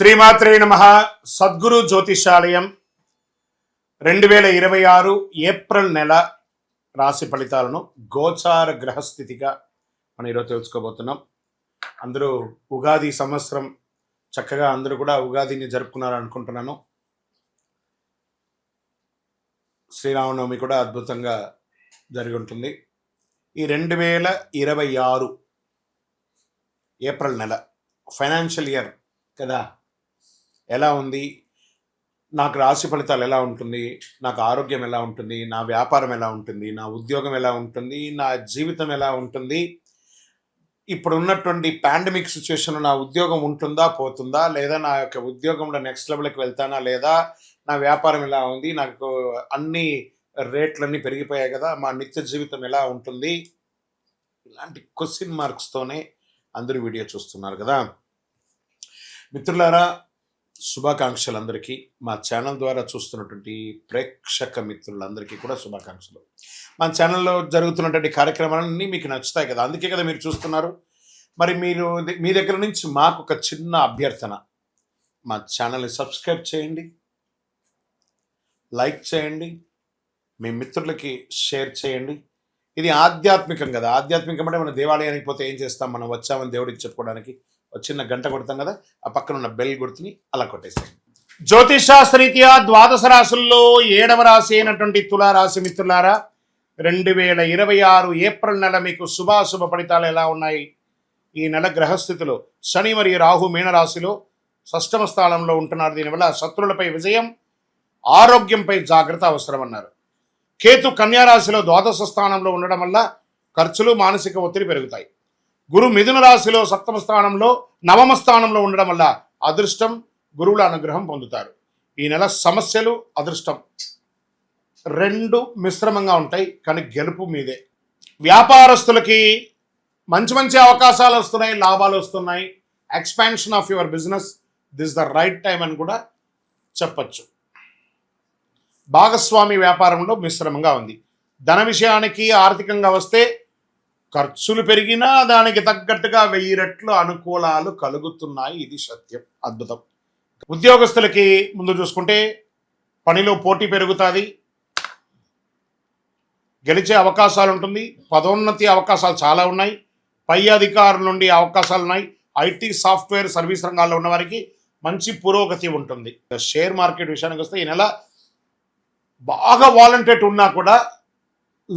శ్రీమాత్రే నమః. సద్గురు జ్యోతిషాలయం 2026 ఏప్రిల్ నెల రాశి ఫలితాలను గోచార గ్రహస్థితిగా మనం ఈరోజు తెలుసుకోబోతున్నాం. అందరూ ఉగాది సంవత్సరం చక్కగా అందరూ కూడా ఉగాదిని జరుపుకున్నారు అనుకుంటున్నాను. శ్రీరామనవమి కూడా అద్భుతంగా జరిగి ఉంటుంది. ఈ 2026 ఏప్రిల్ నెల ఫైనాన్షియల్ ఇయర్ కదా, ఎలా ఉంది, నాకు రాశి ఫలితాలు ఎలా ఉంటుంది, నాకు ఆరోగ్యం ఎలా ఉంటుంది, నా వ్యాపారం ఎలా ఉంటుంది, నా ఉద్యోగం ఎలా ఉంటుంది, నా జీవితం ఎలా ఉంటుంది, ఇప్పుడు ఉన్నటువంటి పాండమిక్ సిచ్యువేషన్లో నా ఉద్యోగం ఉంటుందా పోతుందా, లేదా నా యొక్క ఉద్యోగంలో నెక్స్ట్ లెవెల్కి వెళ్తానా లేదా, నా వ్యాపారం ఎలా ఉంది, నాకు అన్ని రేట్లన్నీ పెరిగిపోయాయి కదా, మా నిత్య జీవితం ఎలా ఉంటుంది, ఇలాంటి క్వశ్చన్ మార్క్స్తోనే అందరూ వీడియో చూస్తున్నారు కదా. మిత్రులారా, శుభాకాంక్షలు అందరికీ. మా ఛానల్ ద్వారా చూస్తున్నటువంటి ప్రేక్షక మిత్రులందరికీ కూడా శుభాకాంక్షలు. మా ఛానల్లో జరుగుతున్నటువంటి కార్యక్రమాలన్నీ మీకు నచ్చుతాయి కదా, అందుకే కదా మీరు చూస్తున్నారు. మరి మీ దగ్గర నుంచి మాకు ఒక చిన్న అభ్యర్థన, మా ఛానల్ని సబ్స్క్రైబ్ చేయండి, లైక్ చేయండి, మీ మిత్రులకి షేర్ చేయండి. ఇది ఆధ్యాత్మికం కదా. ఆధ్యాత్మికం అంటే మనం దేవాలయానికి పోతే ఏం చేస్తాం, మనం వచ్చామని దేవుడికి చెప్పుకోవడానికి ఒక చిన్న గంట కొడతాం కదా, ఆ పక్కన ఉన్న బెల్ గుర్తుని అలా కొట్టేసాం. జ్యోతిషాస్త్రరీత్యా ద్వాదశ రాశుల్లో 7వ రాశి అయినటువంటి తులారాశి మిత్రులారా, 2026 ఏప్రిల్ నెల మీకు శుభాశుభ ఫలితాలు ఎలా ఉన్నాయి? ఈ నెల గ్రహస్థితిలో శని మరియు రాహు మీనరాశిలో షష్టమ స్థానంలో ఉంటున్నారు. దీనివల్ల శత్రువులపై విజయం, ఆరోగ్యంపై జాగ్రత్త అవసరం అన్నారు. కేతు కన్యారాశిలో ద్వాదశ స్థానంలో ఉండడం వల్ల ఖర్చులు, మానసిక ఒత్తిడి పెరుగుతాయి. గురు మిథున రాశిలో సప్తమ స్థానంలో, నవమ స్థానంలో ఉండడం వల్ల అదృష్టం, గురువుల అనుగ్రహం పొందుతారు. ఈ నెల సమస్యలు, అదృష్టం రెండు మిశ్రమంగా ఉంటాయి, కానీ గెలుపు మీదే. వ్యాపారస్తులకి మంచి మంచి అవకాశాలు వస్తున్నాయి, లాభాలు వస్తున్నాయి. Expansion of your business, this the right time అని కూడా చెప్పచ్చు. భాగస్వామి వ్యాపారంలో మిశ్రమంగా ఉంది. ధన విషయానికి ఆర్థికంగా వస్తే ఖర్చులు పెరిగినా దానికి తగ్గట్టుగా 1000 రెట్లు అనుకూలాలు కలుగుతున్నాయి. ఇది సత్యం, అద్భుతం. ఉద్యోగస్తులకి ముందు చూసుకుంటే పనిలో పోటీ పెరుగుతుంది, గెలిచే అవకాశాలు ఉంటుంది, పదోన్నతి అవకాశాలు చాలా ఉన్నాయి, పై అధికారుల నుండి అవకాశాలు ఉన్నాయి. ఐటీ, సాఫ్ట్వేర్, సర్వీస్ రంగాల్లో ఉన్న వారికి మంచి పురోగతి ఉంటుంది. షేర్ మార్కెట్ విషయానికి వస్తే ఈ నెల బాగా వాలంటీర్ ఉన్నా కూడా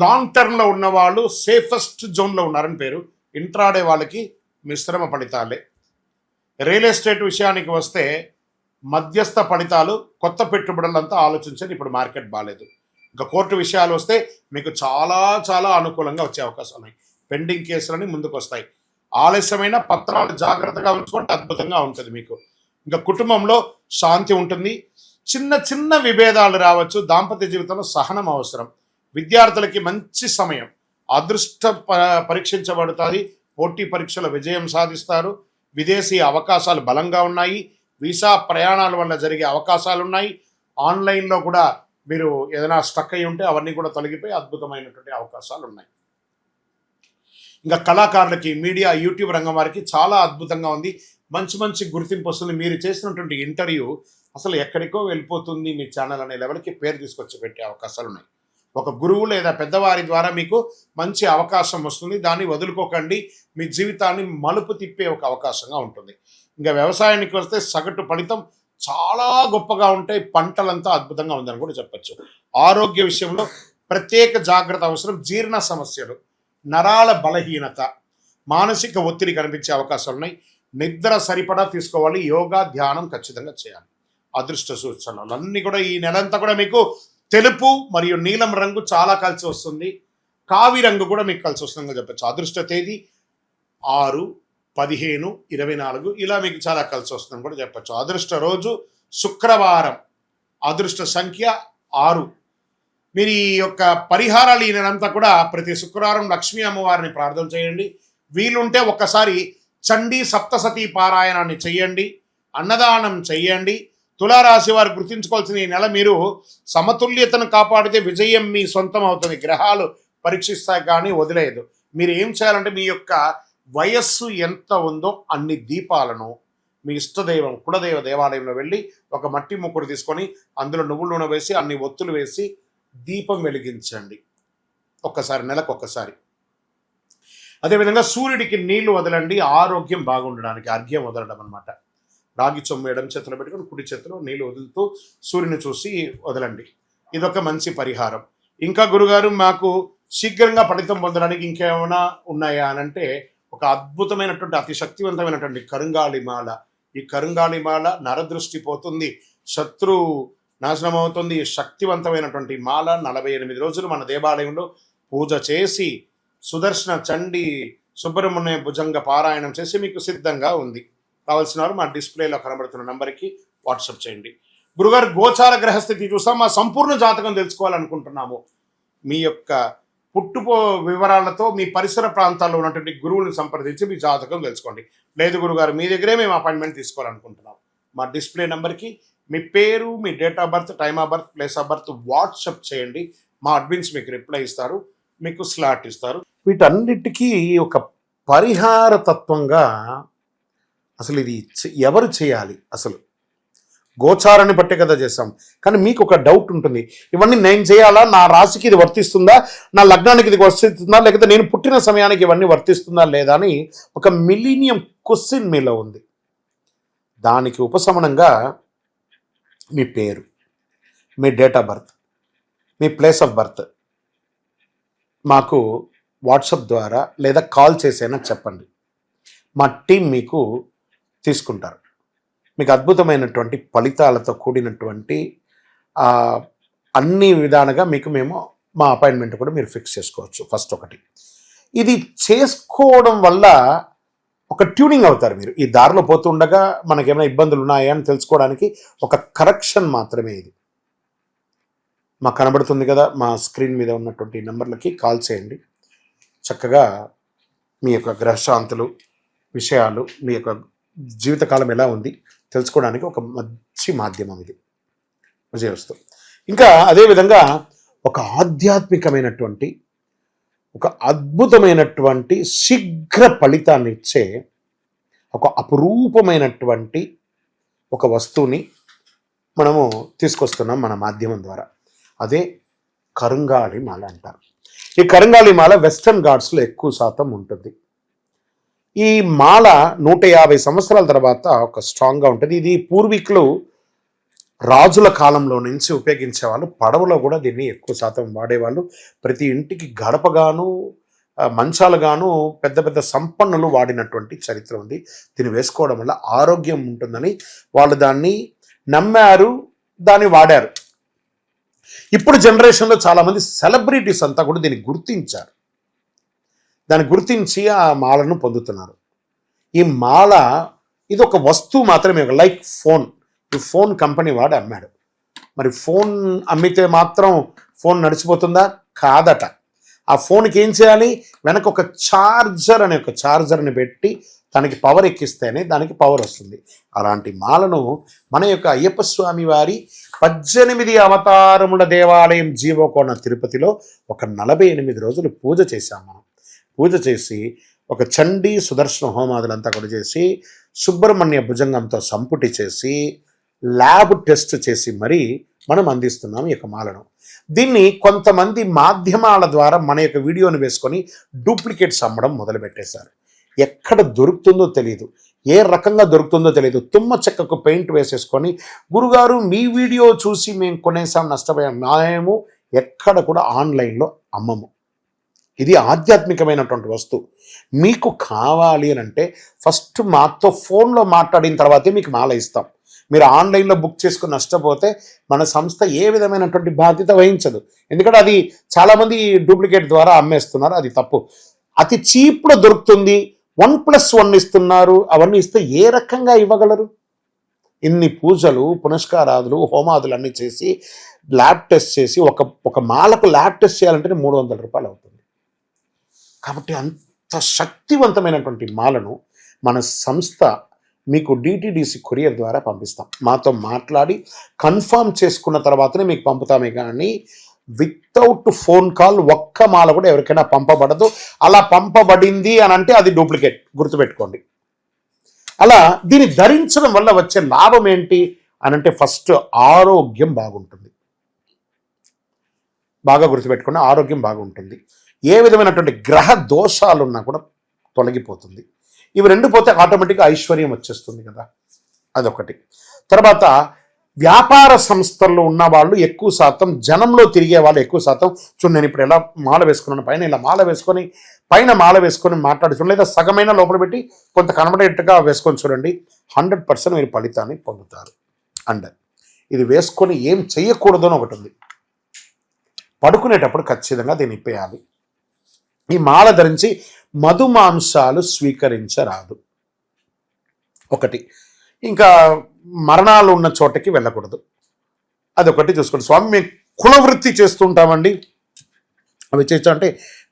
లాంగ్ టర్మ్లో ఉన్నవాళ్ళు సేఫెస్ట్ జోన్లో ఉన్నారని పేరు. ఇంట్రాడే వాళ్ళకి మిశ్రమ ఫలితాలే. రియల్ ఎస్టేట్ విషయానికి వస్తే మధ్యస్థ ఫలితాలు, కొత్త పెట్టుబడులంతా ఆలోచించండి, ఇప్పుడు మార్కెట్ బాగాలేదు. ఇంకా కోర్టు విషయాలు వస్తే మీకు చాలా చాలా అనుకూలంగా వచ్చే అవకాశాలు ఉన్నాయి. పెండింగ్ కేసులని ముందుకు వస్తాయి. ఆలస్యమైన పత్రాలు జాగ్రత్తగా ఉంచుకుంటే అద్భుతంగా ఉంటుంది మీకు. ఇంకా కుటుంబంలో శాంతి ఉంటుంది. చిన్న చిన్న విభేదాలు రావచ్చు. దాంపత్య జీవితంలో సహనం అవసరం. విద్యార్థులకి మంచి సమయం. అదృష్ట పరీక్షించబడుతుంది. పోటీ పరీక్షల విజయం సాధిస్తారు. విదేశీ అవకాశాలు బలంగా ఉన్నాయి. వీసా ప్రయాణాల వల్ల జరిగే అవకాశాలు ఉన్నాయి. ఆన్లైన్లో కూడా మీరు ఏదైనా స్టక్ అయి ఉంటే అవన్నీ కూడా తొలగిపోయి అద్భుతమైనటువంటి అవకాశాలు ఉన్నాయి. ఇంకా కళాకారులకి, మీడియా, యూట్యూబ్ రంగం వారికి చాలా అద్భుతంగా ఉంది. మంచి మంచి గుర్తింపు వస్తుంది. మీరు చేసినటువంటి ఇంటర్వ్యూ అసలు ఎక్కడికో వెళ్ళిపోతుంది, మీ ఛానల్ అనే లెవెల్కి పేరు తీసుకొచ్చి పెట్టే అవకాశాలు ఉన్నాయి. ఒక గురువు లేదా పెద్దవారి ద్వారా మీకు మంచి అవకాశం వస్తుంది. దాన్ని వదులుకోకండి. మీ జీవితాన్ని మలుపు తిప్పే ఒక అవకాశంగా ఉంటుంది. ఇంకా వ్యవసాయానికి వస్తే సగటు ఫలితం చాలా గొప్పగా ఉంటాయి. పంటలంతా అద్భుతంగా ఉందని కూడా చెప్పచ్చు. ఆరోగ్య విషయంలో ప్రత్యేక జాగ్రత్త అవసరం. జీర్ణ సమస్యలు, నరాల బలహీనత, మానసిక ఒత్తిడి కనిపించే అవకాశాలు ఉన్నాయి. నిద్ర సరిపడా తీసుకోవాలి. యోగా, ధ్యానం ఖచ్చితంగా చేయాలి. అదృష్ట సూచనలు అన్నీ కూడా ఈ నెలంతా కూడా మీకు తెలుపు మరియు నీలం రంగు చాలా కలిసి వస్తుంది. కావి రంగు కూడా మీకు కలిసి వస్తుందని చెప్పచ్చు. అదృష్ట తేదీ 6, 15, 24 ఇలా మీకు చాలా కలిసి వస్తుందని కూడా చెప్పచ్చు. అదృష్ట రోజు శుక్రవారం. అదృష్ట సంఖ్య 6. మీరు ఈ యొక్క పరిహారాలు ఈ నెలంతా కూడా ప్రతి శుక్రవారం లక్ష్మీ అమ్మవారిని ప్రార్థన చేయండి. వీలుంటే ఒక్కసారి చండీ సప్తసతీ పారాయణాన్ని చెయ్యండి. అన్నదానం చెయ్యండి. తులారాశి వారు గుర్తుంచుకోవాల్సిన ఈ నెల మీరు సమతుల్యతను కాపాడితే విజయం మీ సొంతం అవుతుంది. గ్రహాలు పరీక్షిస్తాయి కానీ వదిలేదు. మీరు ఏం చేయాలంటే మీ యొక్క వయస్సు ఎంత ఉందో అన్ని దీపాలను మీ ఇష్టదైవం కులదైవ దేవాలయంలో వెళ్ళి ఒక మట్టి ముక్కుడు తీసుకొని అందులో నువ్వుల నూనె వేసి అన్ని ఒత్తులు వేసి దీపం వెలిగించండి ఒక్కసారి, నెలకు ఒక్కసారి. అదేవిధంగా సూర్యుడికి నీళ్లు వదలండి, ఆరోగ్యం బాగుండడానికి. అర్ఘ్యం వదలడం అనమాట. రాగి చొమ్ము ఎడమ చేతిలో పెట్టుకొని కుడి చేతిలో నీళ్లు వదులుతూ సూర్యుని చూసి వదలండి. ఇదొక మంచి పరిహారం. ఇంకా గురుగారు మాకు శీఘ్రంగా ఫలితం పొందడానికి ఇంకేమైనా ఉన్నాయా అని అంటే, ఒక అద్భుతమైనటువంటి అతి శక్తివంతమైనటువంటి కరుంగాళిమాల. ఈ కరుంగాళిమాల నరదృష్టి పోతుంది, శత్రు నాశనం అవుతుంది. శక్తివంతమైనటువంటి మాల 48 రోజులు మన దేవాలయంలో పూజ చేసి సుదర్శన చండి సుబ్రహ్మణ్య భుజంగ పారాయణం చేసి మీకు సిద్ధంగా ఉంది. కావాల్సిన వారు మా డిస్ప్లేలో కనబడుతున్న నంబర్కి వాట్సాప్ చేయండి. గురుగారు గోచార గ్రహస్థితి చూసాం, మా సంపూర్ణ జాతకం తెలుసుకోవాలనుకుంటున్నాము. మీ యొక్క పుట్టుపో వివరాలతో మీ పరిసర ప్రాంతాల్లో ఉన్నటువంటి గురువుని సంప్రదించి మీ జాతకం తెలుసుకోండి. లేదు గురుగారు మీ దగ్గరే మేము అపాయింట్మెంట్ తీసుకోవాలనుకుంటున్నాం, మా డిస్ప్లే నెంబర్కి మీ పేరు, మీ date of birth, time of birth, place of birth WhatsApp చేయండి. మా అడ్మిన్స్ మీకు రిప్లై ఇస్తారు, మీకు స్లాట్ ఇస్తారు. వీటన్నిటికీ ఒక పరిహార తత్వంగా అసలు ఇది ఎవరు చేయాలి? అసలు గోచారాన్ని బట్టే కదా చేస్తాం. కానీ మీకు ఒక డౌట్ ఉంటుంది, ఇవన్నీ నేను చేయాలా, నా రాశికి ఇది వర్తిస్తుందా, నా లగ్నానికి ఇది వర్తిస్తుందా, లేకపోతే నేను పుట్టిన సమయానికి ఇవన్నీ వర్తిస్తుందా లేదా అని ఒక మిలీనియం క్వశ్చన్ మీలో ఉంది. దానికి ఉపశమనంగా మీ పేరు, మీ డేట్ ఆఫ్ బర్త్, మీ ప్లేస్ ఆఫ్ బర్త్ మాకు వాట్సాప్ ద్వారా లేదా కాల్ చేసైనా చెప్పండి. మా టీం మీకు తీసుకుంటారు. మీకు అద్భుతమైనటువంటి ఫలితాలతో కూడినటువంటి అన్ని విధాలుగా మీకు మేము మా అపాయింట్మెంట్ కూడా మీరు ఫిక్స్ చేసుకోవచ్చు. ఫస్ట్ ఒకటి, ఇది చేసుకోవడం వల్ల ఒక ట్యూనింగ్ అవుతారు మీరు. ఈ దారిలో పోతుండగా మనకేమైనా ఇబ్బందులు ఉన్నాయా అని తెలుసుకోవడానికి ఒక కరెక్షన్ మాత్రమే ఇది. మాకు కనబడుతుంది కదా, మా స్క్రీన్ మీద ఉన్నటువంటి నెంబర్లకి కాల్ చేయండి. చక్కగా మీ యొక్క గ్రహశాంతులు విషయాలు, మీ యొక్క జీవితకాలం ఎలా ఉంది తెలుసుకోవడానికి ఒక మంచి మాధ్యమం ఇది. విజయవస్తు. ఇంకా అదేవిధంగా ఒక ఆధ్యాత్మికమైనటువంటి ఒక అద్భుతమైనటువంటి శీఘ్ర ఫలితాన్ని ఇచ్చే ఒక అపురూపమైనటువంటి ఒక వస్తువుని మనము తీసుకొస్తున్నాం మన మాధ్యమం ద్వారా. అదే కరుంగాళి మాల అంటారు. ఈ కరుంగాళి మాల వెస్టర్న్ ఘాట్స్లో ఎక్కువ శాతం ఉంటుంది. ఈ మాల 150 సంవత్సరాల తర్వాత ఒక స్ట్రాంగ్గా ఉంటుంది. ఇది పూర్వీకులు రాజుల కాలంలో నుంచి ఉపయోగించేవాళ్ళు. పడవలో కూడా దీన్ని ఎక్కువ శాతం వాడేవాళ్ళు. ప్రతి ఇంటికి గడపగాను మంచాలుగాను పెద్ద పెద్ద సంపన్నులు వాడినటువంటి చరిత్ర ఉంది. దీన్ని వేసుకోవడం వల్ల ఆరోగ్యం ఉంటుందని వాళ్ళు దాన్ని నమ్మారు, దాన్ని వాడారు. ఇప్పుడు జనరేషన్లో చాలామంది సెలబ్రిటీస్ అంతా కూడా దీన్ని గుర్తించారు. దాన్ని గుర్తించి ఆ మాలను పొందుతున్నారు. ఈ మాల ఇది ఒక వస్తువు మాత్రమే, లైక్ ఫోన్. ఈ ఫోన్ కంపెనీ వాడు అమ్మాడు. మరి ఫోన్ అమ్మితే మాత్రం ఫోన్ నడిచిపోతుందా? కాదట. ఆ ఫోన్కి ఏం చేయాలి? వెనక ఒక ఛార్జర్ అనే ఒక ఛార్జర్ని పెట్టి దానికి పవర్ ఎక్కిస్తేనే దానికి పవర్ వస్తుంది. అలాంటి మాలను మన యొక్క అయ్యప్ప స్వామి వారి 18 అవతారముల దేవాలయం జీవకోణ తిరుపతిలో ఒక 48 రోజులు పూజ చేశాం మనం. పూజ చేసి ఒక చండీ సుదర్శన హోమాదులంతా కూడా చేసి సుబ్రహ్మణ్య భుజంగంతో సంపుటి చేసి ల్యాబ్ టెస్ట్ చేసి మరీ మనం అందిస్తున్నాం ఈ యొక్క మాలను. దీన్ని కొంతమంది మాధ్యమాల ద్వారా మన యొక్క వీడియోని వేసుకొని డూప్లికేట్స్ అమ్మడం మొదలుపెట్టేశారు. ఎక్కడ దొరుకుతుందో తెలియదు, ఏ రకంగా దొరుకుతుందో తెలియదు. తుమ్మ చెక్కకు పెయింట్ వేసేసుకొని గురుగారు మీ వీడియో చూసి మేము కొనేసాం నష్టపోయాం. మేము ఎక్కడ కూడా ఆన్లైన్లో అమ్మము. ఇది ఆధ్యాత్మికమైనటువంటి వస్తువు. మీకు కావాలి అని అంటే ఫస్ట్ మాతో ఫోన్లో మాట్లాడిన తర్వాతే మీకు మాల ఇస్తాం. మీరు ఆన్లైన్లో బుక్ చేసుకుని నష్టపోతే మన సంస్థ ఏ విధమైనటువంటి బాధ్యత వహించదు. ఎందుకంటే అది చాలామంది డూప్లికేట్ ద్వారా అమ్మేస్తున్నారు, అది తప్పు. అతి చీప్లో దొరుకుతుంది, 1+1 ఇస్తున్నారు. అవన్నీ ఇస్తే ఏ రకంగా ఇవ్వగలరు? ఇన్ని పూజలు పునస్కారాదులు హోమాదులు అన్నీ చేసి ల్యాబ్ టెస్ట్ చేసి ఒక మాలకు ల్యాబ్ టెస్ట్ చేయాలంటే 300 రూపాయలు అవుతుంది. కాబట్టి అంత శక్తివంతమైనటువంటి మాలను మన సంస్థ మీకు డిటిడిసి కొరియర్ ద్వారా పంపిస్తాం. మాతో మాట్లాడి కన్ఫర్మ్ చేసుకున్న తర్వాతనే మీకు పంపుతామే కానీ వితౌట్ ఫోన్ కాల్ ఒక్క మాల కూడా ఎవరికైనా పంపబడదు. అలా పంపబడింది అని అంటే అది డూప్లికేట్, గుర్తుపెట్టుకోండి. అలా దీన్ని ధరించడం వల్ల వచ్చే లాభం ఏంటి అని అంటే ఫస్ట్ ఆరోగ్యం బాగుంటుంది. బాగా గుర్తుపెట్టుకుని ఆరోగ్యం బాగుంటుంది. ఏ విధమైనటువంటి గ్రహ దోషాలు ఉన్నా కూడా తొలగిపోతుంది. ఇవి రెండు పోతే ఆటోమేటిక్గా ఐశ్వర్యం వచ్చేస్తుంది కదా, అదొకటి. తర్వాత వ్యాపార సంస్థల్లో ఉన్న వాళ్ళు ఎక్కువ శాతం, జనంలో తిరిగే వాళ్ళు ఎక్కువ శాతం, చూడండి నేను ఇప్పుడు ఎలా మాల వేసుకున్నాను, పైన ఇలా మాల వేసుకొని పైన మాల వేసుకొని మాట్లాడుతున్నాను, లేదా సగమైన లోపల పెట్టి కొంత కనబడేట్టుగా వేసుకొని చూడండి, 100% మీరు ఫలితాన్ని పొందుతారు. అండ్ ఇది వేసుకొని ఏం చెయ్యకూడదు అని ఒకటి ఉంది. పడుకునేటప్పుడు ఖచ్చితంగా దీన్ని ఇప్పేయాలి. ఈ మాల ధరించి మధుమాంసాలు స్వీకరించరాదు ఒకటి. ఇంకా మరణాలు ఉన్న చోటకి వెళ్ళకూడదు, అదొకటి చూసుకోండి. స్వామి మేము కులవృత్తి చేస్తుంటామండి, అవి చేయొచ్చు అంటే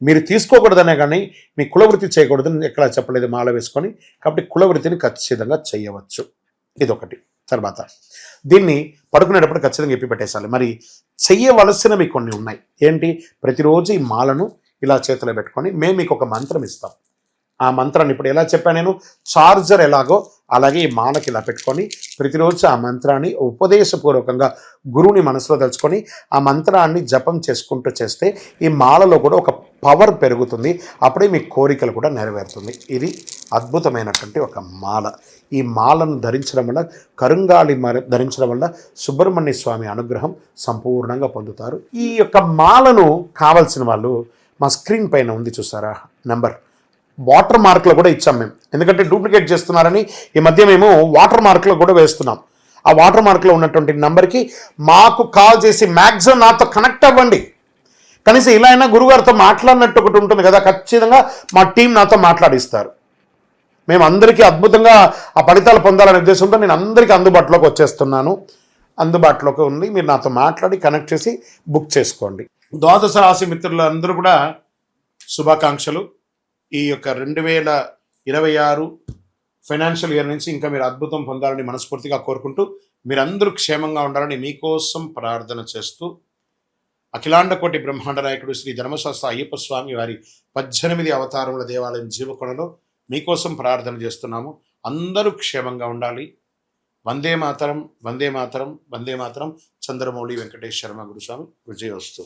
మీరు తీసుకోకూడదనే కానీ మీ కులవృత్తి చేయకూడదని ఎక్కడ చెప్పలేదు మాల వేసుకొని. కాబట్టి కులవృత్తిని ఖచ్చితంగా చేయవచ్చు, ఇదొకటి. తర్వాత దీన్ని పడుకునేటప్పుడు ఖచ్చితంగా ఎప్పి పెట్టేసాలి. మరి చెయ్యవలసినవి కొన్ని ఉన్నాయి. ఏంటి? ప్రతిరోజు ఈ మాలను ఇలా చేతిలో పెట్టుకొని మేము మీకు ఒక మంత్రం ఇస్తాం. ఆ మంత్రాన్ని ఇప్పుడు ఎలా చెప్పాను నేను, చార్జర్ ఎలాగో అలాగే ఈ మాలకి ఇలా పెట్టుకొని ప్రతిరోజు ఆ మంత్రాన్ని ఉపదేశపూర్వకంగా గురువుని మనసులో తెలుసుకొని ఆ మంత్రాన్ని జపం చేసుకుంటూ చేస్తే ఈ మాలలో కూడా ఒక పవర్ పెరుగుతుంది. అప్పుడే మీ కోరికలు కూడా నెరవేరుతుంది. ఇది అద్భుతమైనటువంటి ఒక మాల. ఈ మాలను ధరించడం వల్ల, కరుంగాళి ధరించడం వల్ల సుబ్రహ్మణ్య స్వామి అనుగ్రహం సంపూర్ణంగా పొందుతారు. ఈ యొక్క మాలను కావాల్సిన వాళ్ళు మా స్క్రీన్ పైన ఉంది చూసారా నెంబర్, వాటర్ మార్క్లో కూడా ఇచ్చాం మేము. ఎందుకంటే డూప్లికేట్ చేస్తున్నారని ఈ మధ్య మేము వాటర్ మార్క్లో కూడా వేస్తున్నాం. ఆ వాటర్ మార్క్లో ఉన్నటువంటి నెంబర్కి మాకు కాల్ చేసి మ్యాక్సిమం నాతో కనెక్ట్ అవ్వండి. కనీసం ఇలా అయినా గురుగారితో మాట్లాడినట్టు ఒకటి ఉంటుంది కదా, ఖచ్చితంగా మా టీం నాతో మాట్లాడిస్తారు. మేము అందరికీ అద్భుతంగా ఆ ఫలితాలు పొందాలనే ఉద్దేశంతో నేను అందరికీ అందుబాటులోకి వచ్చేస్తున్నాను. అందుబాటులోకి ఉంది, మీరు నాతో మాట్లాడి కనెక్ట్ చేసి బుక్ చేసుకోండి. ద్వాదశ రాశి మిత్రులు అందరూ కూడా శుభాకాంక్షలు. ఈ యొక్క 2026 ఫైనాన్షియల్ ఇయర్ నుంచి ఇంకా మీరు అద్భుతం పొందాలని మనస్ఫూర్తిగా కోరుకుంటూ, మీరందరూ క్షేమంగా ఉండాలని మీకోసం ప్రార్థన చేస్తూ, అఖిలాండ కోటి బ్రహ్మాండ నాయకుడు శ్రీ ధర్మశాస్త్ర అయ్యప్ప స్వామి వారి 18 అవతారముల దేవాలయం జీవకొండలో మీకోసం ప్రార్థన చేస్తున్నాము. అందరూ క్షేమంగా ఉండాలి. వందే మాతరం, వందే మాతరం, వందే మాతరం. చంద్రమౌళి వెంకటేష్ శర్మ గురుస్వామి. విజయోస్తు.